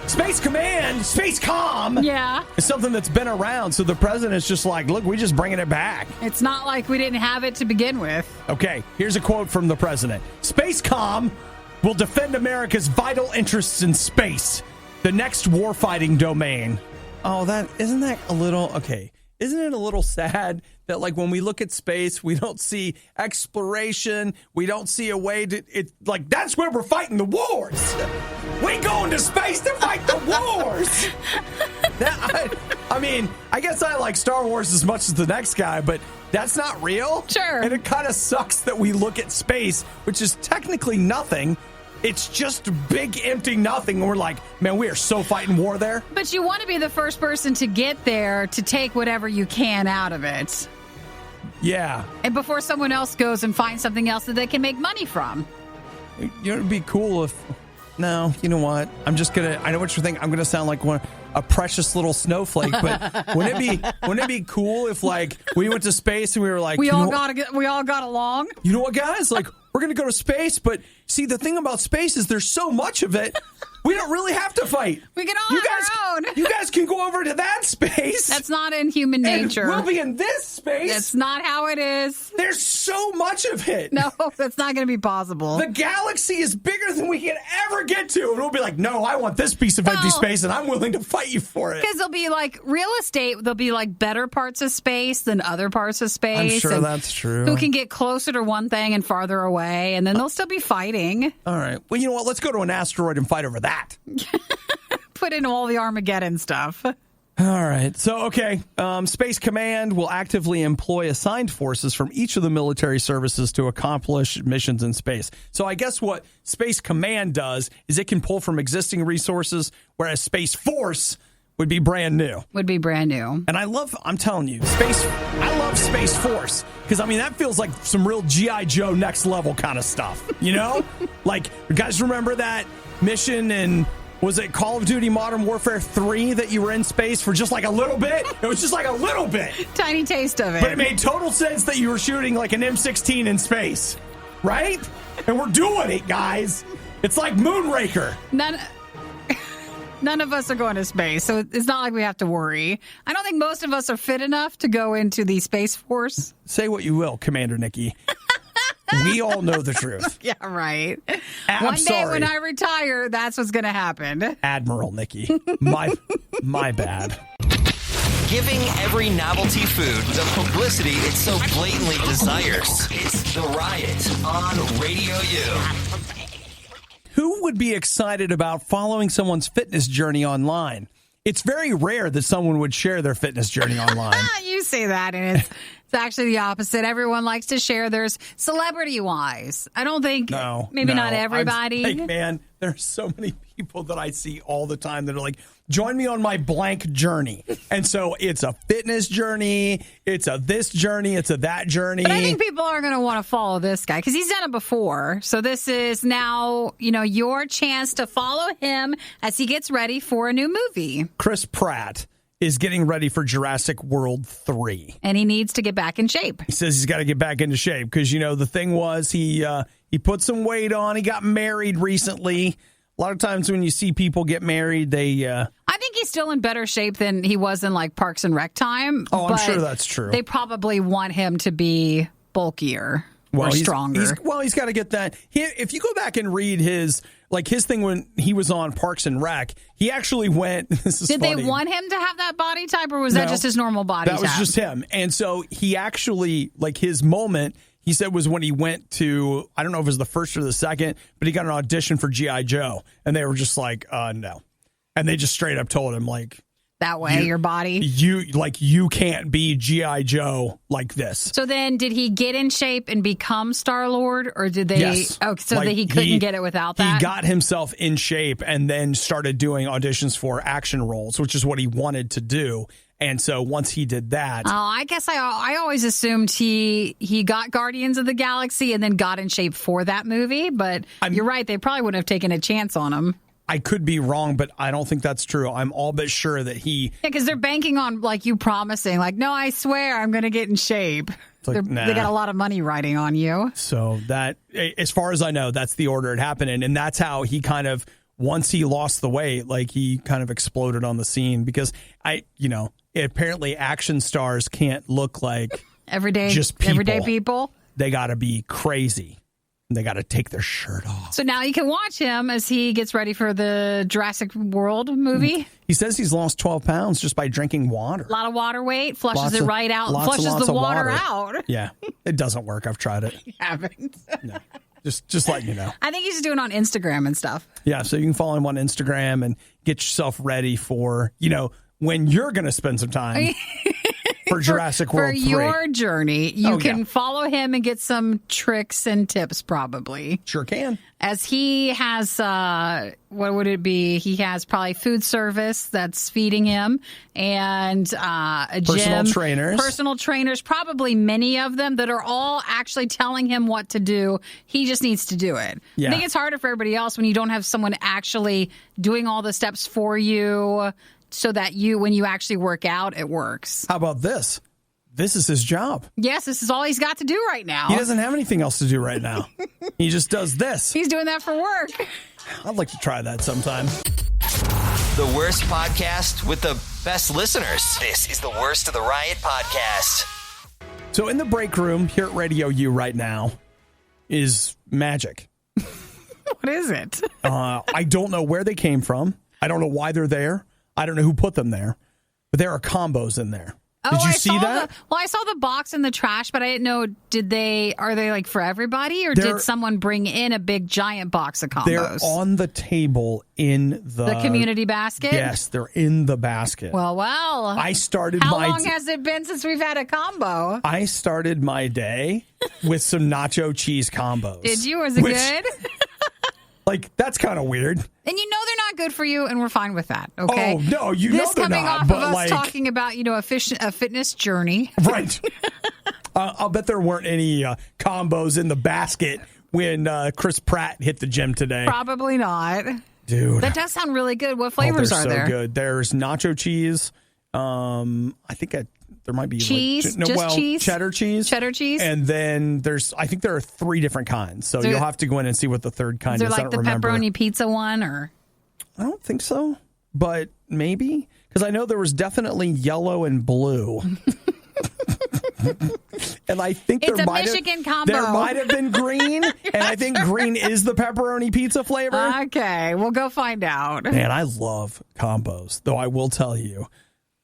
Space Command, Space Com, is something that's been around. So the president's just look, we're just bringing it back. It's not like we didn't have it to begin with. Okay, here's a quote from the president. Space Com will defend America's vital interests in space. The next warfighting domain. Oh, isn't it a little sad that when we look at space, we don't see exploration, we don't see a way to that's where we're fighting the wars. We go into space to fight the wars. I guess I like Star Wars as much as the next guy, but that's not real. Sure. And it kind of sucks that we look at space, which is technically nothing. It's just big, empty nothing. And we're like, man, we are so fighting war there. But you want to be the first person to get there to take whatever you can out of it. Yeah. And before someone else goes and finds something else that they can make money from. It'd be cool if... No, you know what? I know what you're thinking. I'm going to sound like a precious little snowflake, but wouldn't it be cool if we went to space and we were like... We all got along? You know what, guys? We're going to go to space, but see, the thing about space is there's so much of it, we don't really have to fight. We can all have our own. You guys can go over to that space. That's not in human nature. We'll be in this space. That's not how it is. There's so much of it. No, that's not going to be possible. The galaxy is bigger than we can ever get to. And we'll be like, no, I want this piece of empty space, and I'm willing to fight you for it. Because there'll be real estate, there'll be better parts of space than other parts of space. I'm sure that's true. Who can get closer to one thing and farther away, and then they'll still be fighting. All right. Well, you know what? Let's go to an asteroid and fight over that. Put in all the Armageddon stuff. All right. So, okay. Space Command will actively employ assigned forces from each of the military services to accomplish missions in space. So I guess what Space Command does is it can pull from existing resources, whereas Space Force would be brand new. And I'm telling you, I love Space Force because, that feels like some real G.I. Joe next level kind of stuff, you know? You guys remember that mission in, was it Call of Duty Modern Warfare 3 that you were in space for just a little bit? It was just a little bit. Tiny taste of it. But it made total sense that you were shooting an M16 in space, right? And we're doing it, guys. It's like Moonraker. None of us are going to space, so it's not like we have to worry. I don't think most of us are fit enough to go into the Space Force. Say what you will, Commander Nikki. We all know the truth. Yeah, right. One day when I retire, that's what's going to happen. Admiral Nikki. My bad. Giving every novelty food the publicity it so blatantly desires. It's The Riot on RadioU. Who would be excited about following someone's fitness journey online? It's very rare that someone would share their fitness journey online. You say that, and it's actually the opposite. Everyone likes to share theirs celebrity-wise. I don't think, maybe not everybody. Man, there's so many people that I see all the time that are like, join me on my blank journey. And so it's a fitness journey, it's a this journey, it's a that journey. But I think people are going to want to follow this guy because he's done it before. So this is now, your chance to follow him as he gets ready for a new movie. Chris Pratt is getting ready for Jurassic World 3. And he needs to get back in shape. He says he's got to get back into shape because, the thing was he put some weight on. He got married recently. A lot of times when you see people get married, they... I think he's still in better shape than he was in Parks and Rec time. Oh, I'm sure that's true. They probably want him to be bulkier or stronger. He's got to get that. If you go back and read his thing when he was on Parks and Rec, he actually went... Did they want him to have that body type, or was that just his normal body type? That was just him. And so he actually, his moment, he said was when he went to, I don't know if it was the first or the second, but he got an audition for G.I. Joe. And they were just like, no. And they just straight up told him, like, that way, your body. You can't be G.I. Joe like this. So then did he get in shape and become Star-Lord? Or did they? Yes. Oh, so that he couldn't get it without that? He got himself in shape and then started doing auditions for action roles, which is what he wanted to do. And so once he did that. Oh, I guess I always assumed he got Guardians of the Galaxy and then got in shape for that movie. But you're right. They probably wouldn't have taken a chance on him. I could be wrong, but I don't think that's true. I'm all but sure that he... Yeah, because they're banking on, like, you promising, like, no, I swear I'm going to get in shape. Like, nah. They got a lot of money riding on you. So that, as far as I know, that's the order it happened in. And that's how he kind of, once he lost the weight, like, he kind of exploded on the scene. Because, apparently action stars can't look like everyday people. They got to be crazy. They got to take their shirt off. So now you can watch him as he gets ready for the Jurassic World movie. He says he's lost 12 pounds just by drinking water. A lot of water weight, flushes it right out, flushes the water out. Yeah, it doesn't work. I've tried it. You haven't. No. Just letting you know. I think he's doing it on Instagram and stuff. Yeah, so you can follow him on Instagram and get yourself ready for, when you're going to spend some time for Jurassic World 3. For your journey, you can follow him and get some tricks and tips probably. Sure can. As he has, what would it be? He has probably food service that's feeding him and a gym. Personal trainers, probably many of them that are all actually telling him what to do. He just needs to do it. Yeah. I think it's harder for everybody else when you don't have someone actually doing all the steps for you, so that when you actually work out, it works. How about this? This is his job. Yes, this is all he's got to do right now. He doesn't have anything else to do right now. He just does this. He's doing that for work. I'd like to try that sometime. The worst podcast with the best listeners. This is the Worst of the Riot podcast. So in the break room here at RadioU right now is magic. What is it? I don't know where they came from. I don't know why they're there. I don't know who put them there, but there are combos in there. Did you see that? I saw the box in the trash, but I didn't know, are they like for everybody or did someone bring in a big giant box of combos? They're on the table in the community basket? Yes, they're in the basket. Well. How long has it been since we've had a combo? I started my day with some nacho cheese combos. Did you? Was it good? Like, that's kind of weird. And they're not good for you, and we're fine with that, okay? Oh, no, they're not. This coming off of us talking about, a fitness journey. Right. I'll bet there weren't any combos in the basket when Chris Pratt hit the gym today. Probably not. Dude. That does sound really good. What flavors are there? Good. There's nacho cheese. I think there might be cheese, cheese, cheddar cheese, and then I think there are 3 different kinds. So you'll have to go in and see what the third kind is. Is there like the pepperoni pizza one, or? I don't think so, but maybe because I know there was definitely yellow and blue. And I think it's a Michigan combo. There might have been green, and I think green is the pepperoni pizza flavor. Okay, we'll go find out. Man, I love combos, though I will tell you,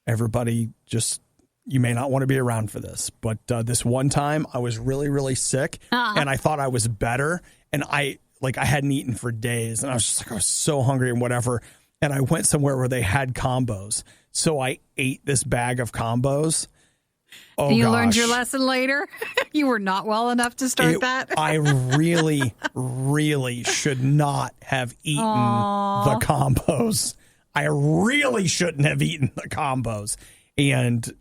everybody just. You may not want to be around for this, but this one time I was really, really sick, and I thought I was better, and I hadn't eaten for days, and I was so hungry and whatever, and I went somewhere where they had combos, so I ate this bag of combos. Oh, and you learned your lesson later? You were not well enough to start that? I really, really should not have eaten the combos. I really shouldn't have eaten the combos, and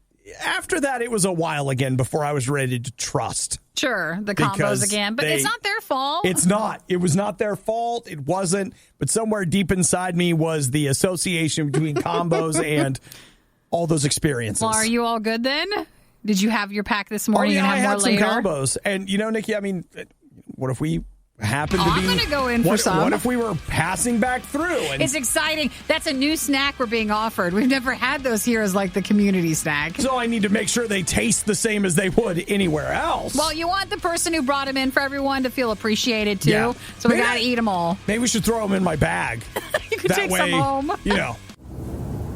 after that, it was a while again before I was ready to trust. Sure, the combos again. But it's not their fault. It's not. It was not their fault. It wasn't. But somewhere deep inside me was the association between combos and all those experiences. Well, are you all good then? Did you have your pack this morning and have more later? I had some combos. And, Nikki, I mean, what if we happened to be... I'm going to go in for some. What if we were passing back through? And it's exciting. That's a new snack we're being offered. We've never had those here as like the community snack. So I need to make sure they taste the same as they would anywhere else. Well, you want the person who brought them in for everyone to feel appreciated too. Yeah. So we got to eat them all. Maybe we should throw them in my bag. You can take some home.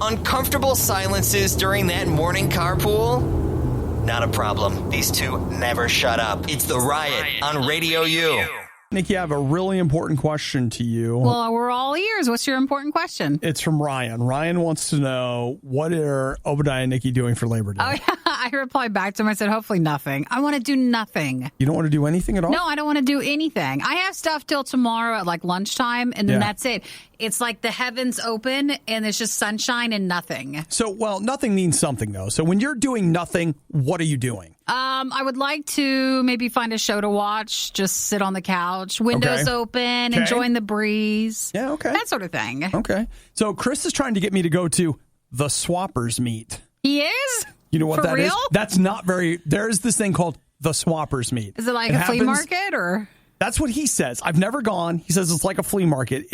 Uncomfortable silences during that morning carpool? not a problem. These two never shut up. It's the Riot on Radio U. Nikki, I have a really important question to you. Well, we're all ears. What's your important question? It's from Ryan. Ryan wants to know, what are Obadiah and Nikki doing for Labor Day? Oh, yeah. I replied back to him. I said, hopefully nothing. I want to do nothing. You don't want to do anything at all? No, I don't want to do anything. I have stuff till tomorrow at like lunchtime, and then that's it. It's like the heavens open, and it's just sunshine and nothing. So, well, nothing means something, though. So when you're doing nothing, what are you doing? I would like to maybe find a show to watch, just sit on the couch, windows open, enjoying the breeze. Yeah, okay. That sort of thing. Okay. So Chris is trying to get me to go to the Swappers meet. He is? You know what that is? real? That's not very... There's this thing called the Swappers meet. Is it like a flea market or... That's what he says. I've never gone. He says it's like a flea market.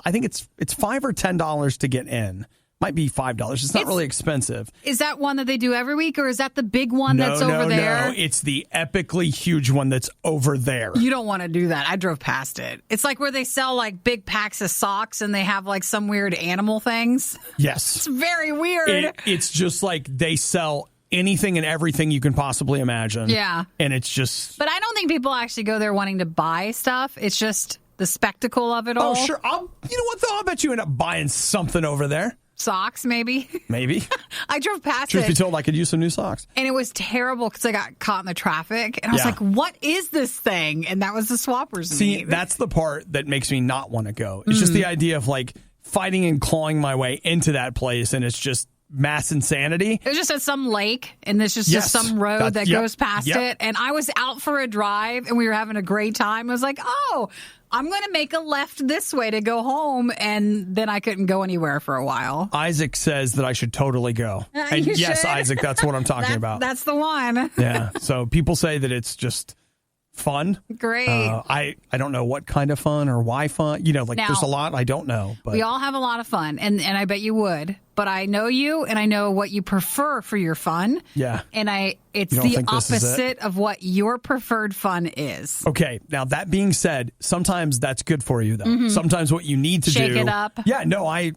I think it's $5 or $10 to get in. Might be $5. It's not really expensive. Is that one that they do every week, or is that the big one that's over there? No, it's the epically huge one that's over there. You don't want to do that. I drove past it. It's like where they sell like big packs of socks and they have like some weird animal things. Yes. It's very weird. It's just like they sell anything and everything you can possibly imagine. Yeah. And it's just... But I don't think people actually go there wanting to buy stuff. It's just the spectacle of it all. Oh, sure. You know what, though? I'll bet you end up buying something over there. Socks, maybe. Maybe. I drove past Truth it. be told, I could use some new socks. And it was terrible because I got caught in the traffic. And I was like, what is this thing? And that was the Swappers See, meet. that's the part that makes me not want to go. It's just the idea of like fighting and clawing my way into that place, and it's just mass insanity. It was just at some lake, and there's just some road that goes past it. And I was out for a drive, and we were having a great time. I was like, oh, I'm going to make a left this way to go home, and then I couldn't go anywhere for a while. Isaac says that I should totally go. And you yes, should. Isaac, that's what I'm talking about. That's the one. Yeah. So people say that it's just fun. Great. I don't know what kind of fun or why fun. You know, like Now, there's a lot I don't know. But we all have a lot of fun, and I bet you would. But I know you, and I know what you prefer for your fun. Yeah. And it's You don't the think this is it? opposite of what your preferred fun is. Okay. Now, that being said, sometimes that's good for you, though. Sometimes what you need to do... Shake it up. Yeah, no, I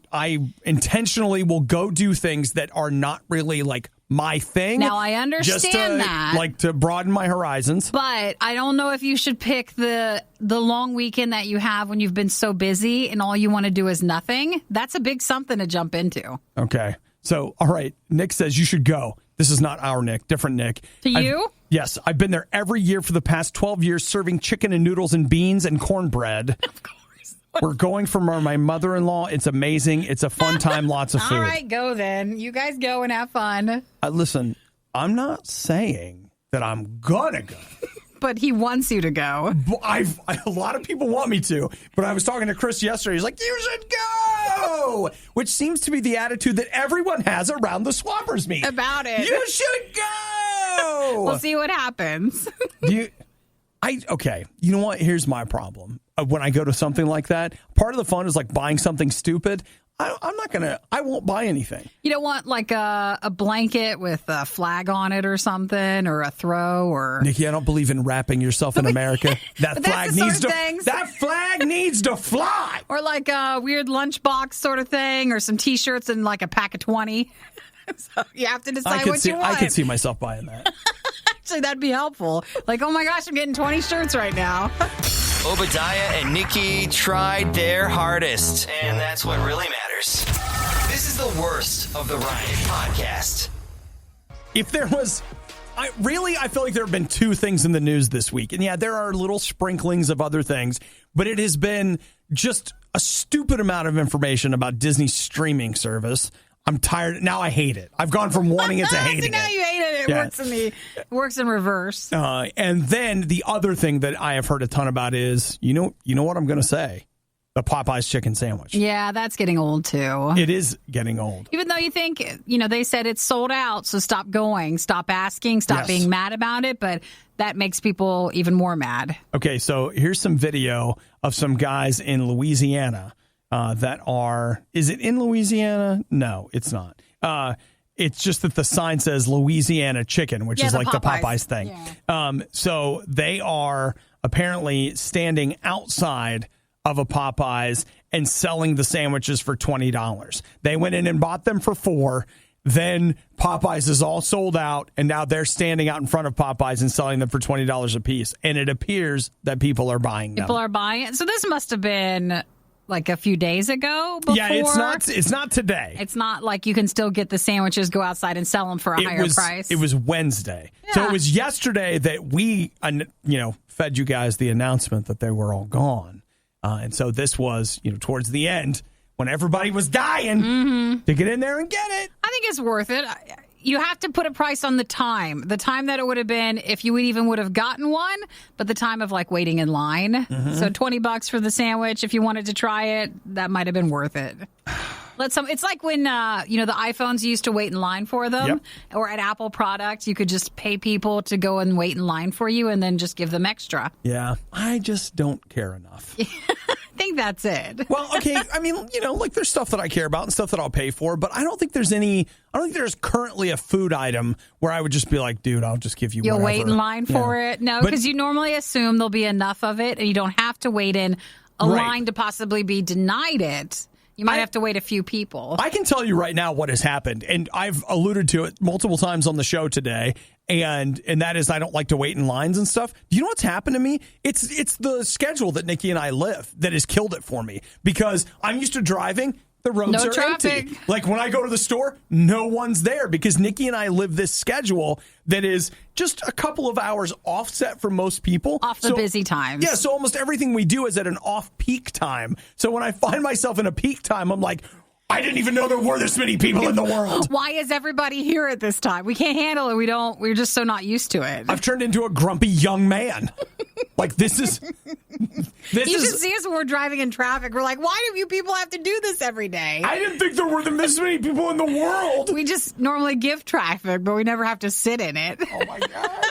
intentionally will go do things that are not really, like, my thing. Now, I understand just to, that. like, to broaden my horizons. But I don't know if you should pick the long weekend that you have when you've been so busy and all you want to do is nothing. That's a big something to jump into. Okay. So, all right. Nick says you should go. This is not our Nick, different Nick. To you? Yes. I've been there every year for the past 12 years serving chicken and noodles and beans and cornbread. Of course. We're going for my mother-in-law. It's amazing. It's a fun time. Lots of food. All right, go then. You guys go and have fun. Listen, I'm not saying that I'm gonna go. But he wants you to go. A lot of people want me to, but I was talking to Chris yesterday. He's like, you should go, which seems to be the attitude that everyone has around the Swappers meet. About it. You should go. We'll see what happens. Okay, you know what? Here's my problem. When I go to something like that, part of the fun is like buying something stupid. I won't buy anything. You don't want like a blanket with a flag on it or something, or a throw, or... Nikki, I don't believe in wrapping yourself in America. That flag needs to fly. Or like a weird lunchbox sort of thing, or some T-shirts and like a pack of 20. So you have to decide what you want. I could see myself buying that. Actually, that'd be helpful. Like, oh my gosh, I'm getting 20 shirts right now. Obadiah and Nikki tried their hardest, and that's what really matters. This is the worst of the Riot podcast. If there was... I feel like there have been two things in the news this week. And yeah, there are little sprinklings of other things, but it has been just a stupid amount of information about Disney's streaming service. I'm tired. Now I hate it. I've gone from wanting it to hating now it. You hate it. It works in reverse. And then the other thing that I have heard a ton about is, you know what I'm going to say? The Popeye's chicken sandwich. Yeah, that's getting old too. It is getting old. Even though you think, they said it's sold out, so stop going, stop asking, stop being mad about it. But that makes people even more mad. Okay, so here's some video of some guys in Louisiana that are... Is it in Louisiana? No, it's not. It's just that the sign says Louisiana chicken, which is like the Popeyes thing. Yeah. So they are apparently standing outside of a Popeyes and selling the sandwiches for $20. They went in and bought them for $4. then Popeyes is all sold out, and now they're standing out in front of Popeyes and selling them for $20 a piece. And it appears that people are buying them. People are buying it. So this must have been like a few days ago before. Yeah, it's not today. It's not like you can still get the sandwiches, go outside and sell them for a higher price. It was Wednesday. Yeah. So it was yesterday that we, fed you guys the announcement that they were all gone. And so this was, towards the end when everybody was dying to get in there and get it. I think it's worth it. You have to put a price on the time that it would have been if you would have gotten one, but the time of like waiting in line. So $20 for the sandwich. If you wanted to try it, that might have been worth it. It's like when, the iPhones used to wait in line for them, or at Apple products, you could just pay people to go and wait in line for you and then just give them extra. Yeah, I just don't care enough. I think that's it. Well, okay. I mean, there's stuff that I care about and stuff that I'll pay for, but I don't think there's currently a food item where I would just be like, dude, I'll just give you You'll whatever. wait in line for it? No, because you normally assume there'll be enough of it and you don't have to wait in a line to possibly be denied it. You might have to wait a few people. I can tell you right now what has happened, and I've alluded to it multiple times on the show today, and that is I don't like to wait in lines and stuff. Do you know what's happened to me? It's the schedule that Nikki and I live that has killed it for me, because I'm used to driving. The roads are empty. Like when I go to the store, no one's there because Nikki and I live this schedule that is just a couple of hours offset from most people. Off the busy times. Yeah, so almost everything we do is at an off-peak time. So when I find myself in a peak time, I'm like, I didn't even know there were this many people in the world. Why is everybody here at this time? We can't handle it. We're just so not used to it. I've turned into a grumpy young man. Like this is you should see us when we're driving in traffic. We're like, why do you people have to do this every day? I didn't think there were this many people in the world. We just normally give traffic, but we never have to sit in it. Oh my gosh.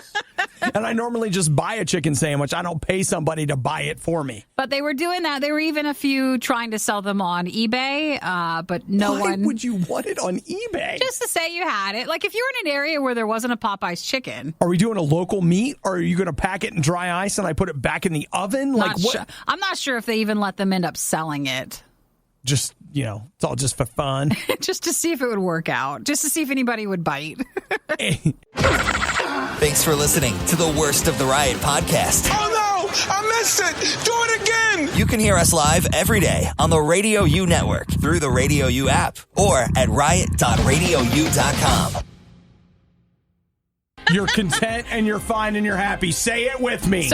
And I normally just buy a chicken sandwich. I don't pay somebody to buy it for me. But they were doing that. There were even a few trying to sell them on eBay, but no one. Why would you want it on eBay? Just to say you had it. Like if you're in an area where there wasn't a Popeye's chicken. Are we doing a local meat, or are you going to pack it in dry ice and I put it back in the oven? Like what? Sure. I'm not sure if they even let them end up selling it. Just, it's all just for fun. Just to see if it would work out. Just to see if anybody would bite. Thanks for listening to the Worst of the Riot podcast. Oh no! I missed it! Do it again! You can hear us live every day on the RadioU network through the RadioU app or at riot.radiou.com. You're content and you're fine and you're happy. Say it with me.